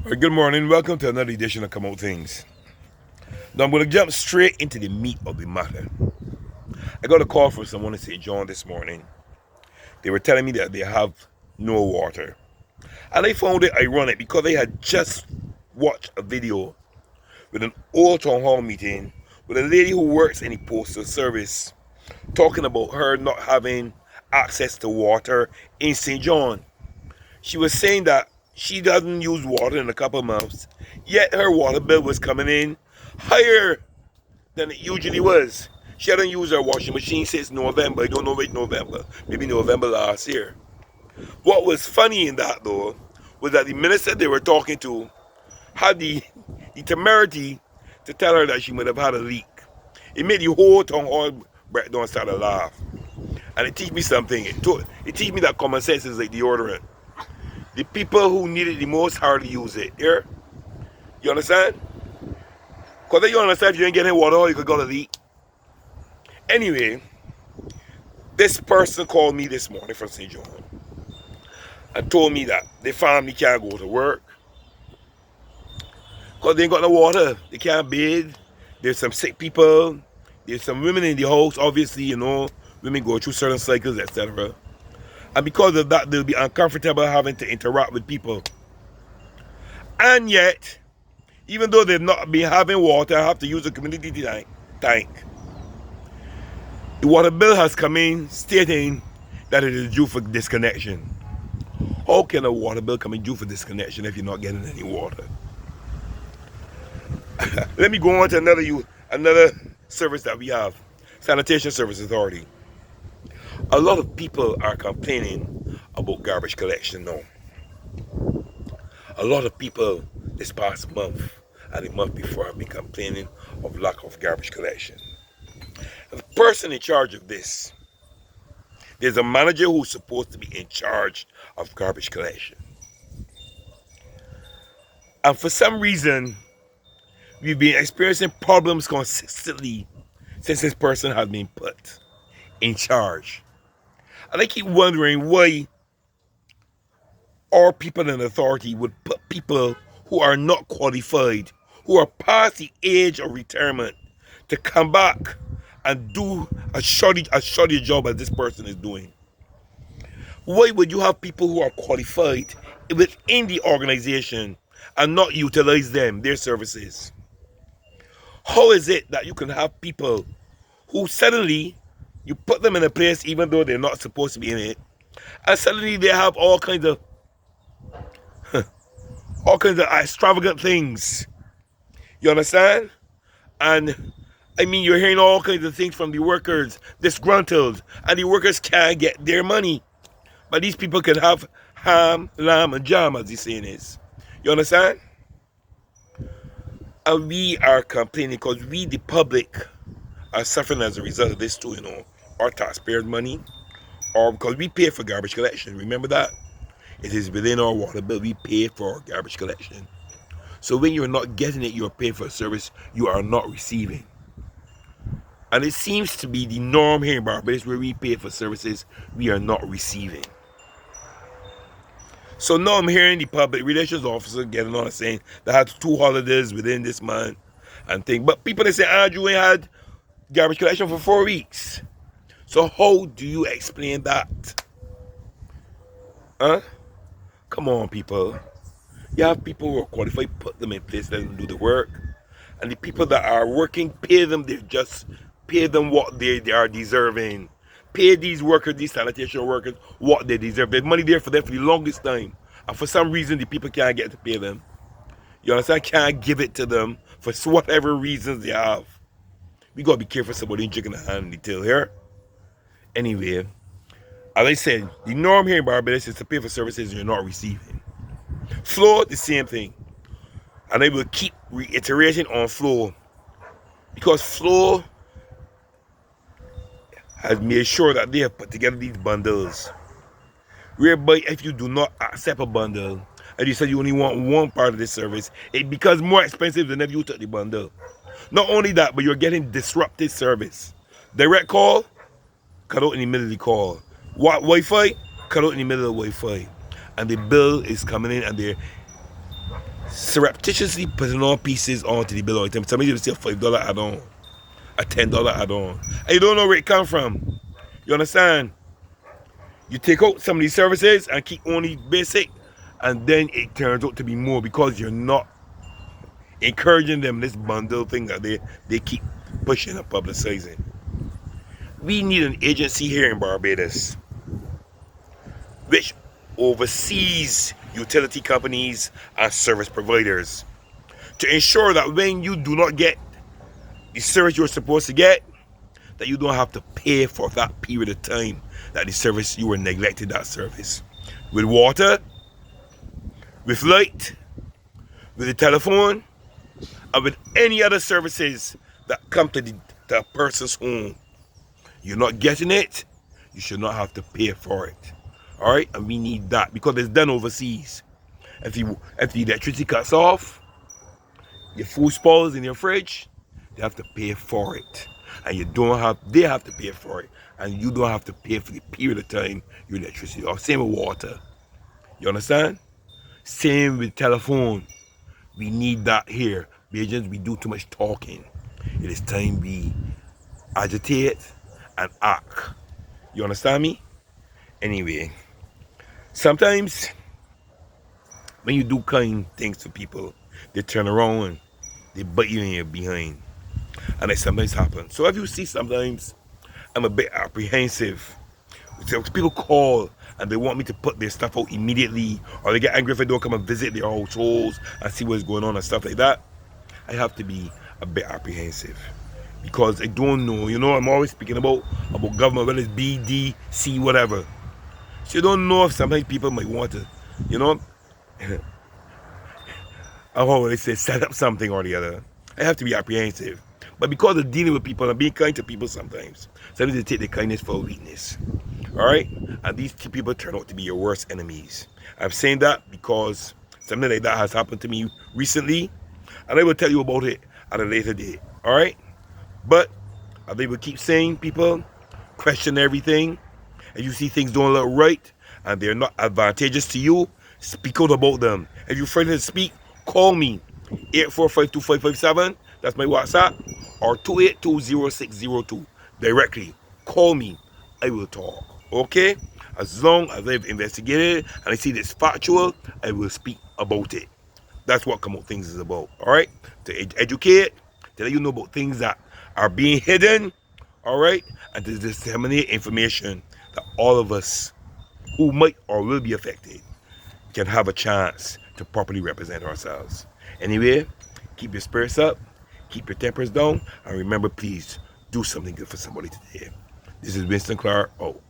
All right, good morning. Welcome to another edition of Come Out Things. Now I'm going to jump straight into the meat of the matter. I got a call from someone in St. John this morning. They were telling me that they have no water. And I found it ironic because they had just watched a video with an old town hall meeting with a lady who works in the postal service talking about her not having access to water in St. John. She was saying that she doesn't use water in a couple of months, yet her water bill was coming in higher than it usually was. She hadn't used her washing machine since November. I don't know which November, maybe November last year. What was funny in that though was that the minister they were talking to had the temerity to tell her that she might have had a leak. It made the whole town hall breakdown start to laugh. And it teach me something. It teach me that common sense is like deodorant. The people who need it the most hardly use it. Here? You understand? Because then you understand if you ain't getting water, you could go to leak. Anyway, this person called me this morning from St. John and told me that their family can't go to work because they ain't got no water. They can't bathe. There's some sick people. There's some women in the house, obviously, women go through certain cycles, etc. And because of that, they'll be uncomfortable having to interact with people. And yet, even though they've not been having water, have to use a community tank. The water bill has come in stating that it is due for disconnection. How can a water bill come in due for disconnection if you're not getting any water? Let me go on to another service that we have, Sanitation Service Authority. A lot of people are complaining about garbage collection now. A lot of people this past month and the month before have been complaining of lack of garbage collection. And the person in charge of this, there's a manager who's supposed to be in charge of garbage collection. And for some reason, we've been experiencing problems consistently since this person has been put in charge. And I keep wondering why our people in authority would put people who are not qualified, who are past the age of retirement, to come back and do a shoddy job as this person is doing. Why would you have people who are qualified within the organization and not utilize them, their services? How is it that you can have people who suddenly you put them in a place even though they're not supposed to be in it, and suddenly they have all kinds of extravagant things. You understand? And I mean, you're hearing all kinds of things from the workers, disgruntled, and the workers can't get their money. But these people can have ham, lamb, and jam, as the saying is. You understand? And we are complaining because we, the public, are suffering as a result of this too, our taxpayers' money, or because we pay for garbage collection. Remember that? It is within our water bill. We pay for our garbage collection. So when you're not getting it, you're paying for a service you are not receiving. And it seems to be the norm here in Barbados where we pay for services we are not receiving. So now I'm hearing the public relations officer getting on and saying they had 2 holidays within this month and things. But people, they say, Andrew ain't had garbage collection for 4 weeks. So how do you explain that? Huh? Come on, people. You have people who are qualified, put them in place, let them do the work. And the people that are working, pay them what they are deserving. Pay these workers, these sanitation workers, what they deserve. There's money there for them for the longest time. And for some reason, the people can't get to pay them. You understand? Can't give it to them for whatever reasons they have. We got to be careful somebody chicken the hand in the tail here. Anyway, as I said, the norm here in Barbados is to pay for services you're not receiving. Flow, the same thing. And I will keep reiterating on flow. Because flow has made sure that they have put together these bundles. Whereby if you do not accept a bundle, and you said you only want one part of the service, it becomes more expensive than if you took the bundle. Not only that, but you're getting disrupted service. Direct call, cut out in the middle of the call. Wi-Fi, cut out in the middle of Wi-Fi. And the bill is coming in and surreptitiously putting on pieces onto the bill all the time. Somebody will say a $5 add-on, a $10 add-on, and you don't know where it come from. You understand? You take out some of these services and keep only basic, and then it turns out to be more because you're not encouraging them this bundle thing that they keep pushing and publicizing. We need an agency here in Barbados which oversees utility companies and service providers to ensure that when you do not get the service you're supposed to get, that you don't have to pay for that period of time that the service you were neglected that service. With water, with light, with the telephone, and with any other services that come to the person's home. You're not getting it, you should not have to pay for it. Alright? And we need that because it's done overseas. If the electricity cuts off, your food spoils in your fridge, they have to pay for it. And they have to pay for it. And you don't have to pay for the period of time your electricity off. Same with water. You understand? Same with telephone. We need that here. Agents, we do too much talking. It is time we agitate and act. You understand me? Anyway, sometimes when you do kind things to people, they turn around and they bite you in your behind. And it sometimes happens. So if you see sometimes I'm a bit apprehensive. So people call and they want me to put their stuff out immediately, or they get angry if I don't come and visit their households and see what's going on and stuff like that. I have to be a bit apprehensive because I don't know. You know, I'm always speaking about government, whether it's B, D, C, whatever. So you don't know if sometimes people might want to, you know, how they say, set up something or the other. I have to be apprehensive. But because of dealing with people and being kind to people sometimes they take their kindness for weakness. Alright? And these two people turn out to be your worst enemies. I'm saying that because something like that has happened to me recently. And I will tell you about it at a later date. Alright? But as they will keep saying, people question everything. And you see things don't look right and they're not advantageous to you, speak out about them. If you're afraid to speak, call me. 845-2557. That's my WhatsApp. Or 282-0602. Directly. Call me. I will talk. Okay? As long as I've investigated and I see this factual, I will speak about it. That's what Come Out Things is about. Alright? To educate, to let you know about things that are being hidden. Alright? And to disseminate information that all of us who might or will be affected can have a chance to properly represent ourselves. Anyway, keep your spirits up, keep your tempers down, and remember, please, do something good for somebody today. This is Winston Clark, out.